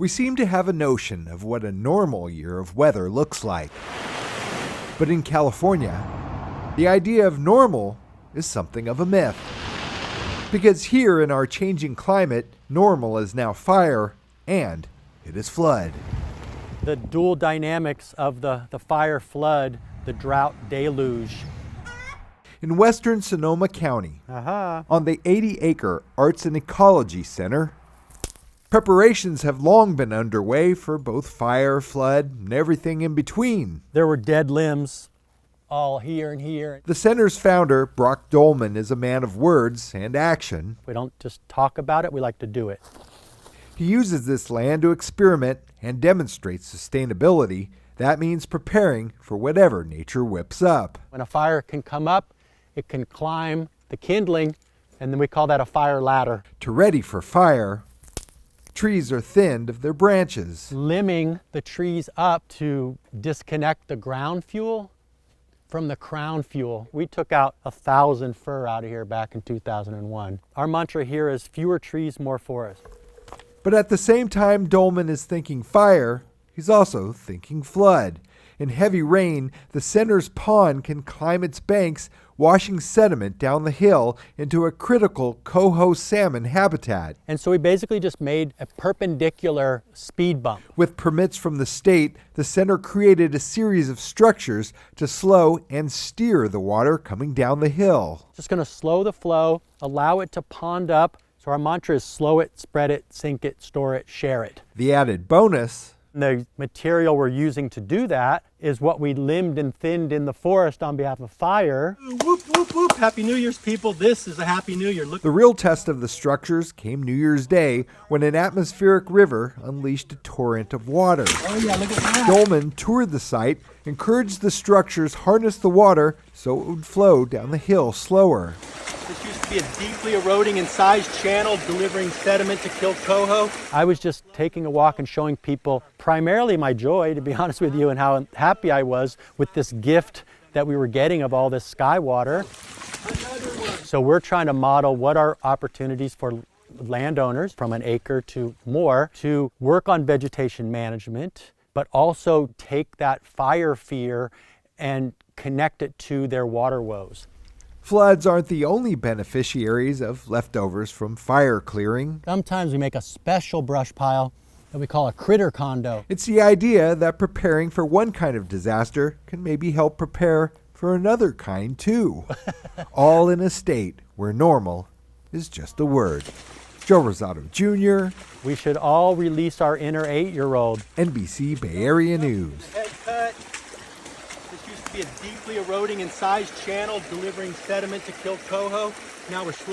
We seem to have a notion of what a normal year of weather looks like. But in California, the idea of normal is something of a myth. Because here in our changing climate, normal is now fire and it is flood. The dual dynamics of the fire flood, the drought deluge. In western Sonoma County, on the 80-acre Arts and Ecology Center, preparations have long been underway for both fire, flood, and everything in between. There were dead limbs all here and here. The center's founder, Brock Dolman, is a man of words and action. We don't just talk about it, we like to do it. He uses this land to experiment and demonstrate sustainability. That means preparing for whatever nature whips up. When a fire can come up, it can climb the kindling, and then we call that a fire ladder. To ready for fire, trees are thinned of their branches. Limbing the trees up to disconnect the ground fuel from the crown fuel. We took out 1,000 fir out of here back in 2001. Our mantra here is fewer trees, more forest. But at the same time Dolman is thinking fire, he's also thinking flood. In heavy rain, the center's pond can climb its banks, washing sediment down the hill into a critical coho salmon habitat. And so we basically just made a perpendicular speed bump. With permits from the state, the center created a series of structures to slow and steer the water coming down the hill. Just going to slow the flow, allow it to pond up. So our mantra is slow it, spread it, sink it, store it, share it. The added bonus: the material we're using to do that is what we limbed and thinned in the forest on behalf of fire. Whoop, whoop, whoop. Happy New Year's, people. This is a Happy New Year. Look. The real test of the structures came New Year's Day when an atmospheric river unleashed a torrent of water. Oh yeah, look at that. Dolman toured the site, encouraged the structures harness the water so it would flow down the hill slower. This used to be a deeply eroding and sized channel delivering sediment to kill coho. I was just taking a walk and showing people primarily my joy, to be honest with you, and how happy I was with this gift that we were getting of all this sky water. So we're trying to model what are opportunities for landowners from an acre to more to work on vegetation management, but also take that fire fear and connect it to their water woes. Floods aren't the only beneficiaries of leftovers from fire clearing. Sometimes we make a special brush pile that we call a critter condo. It's the idea that preparing for one kind of disaster can maybe help prepare for another kind too. All in a state where normal is just a word. Joe Rosado Jr. We should all release our inner 8-year-old. NBC Bay Area News. Head cut. This used to be a deeply eroding and sized channel delivering sediment to kill coho. Now we're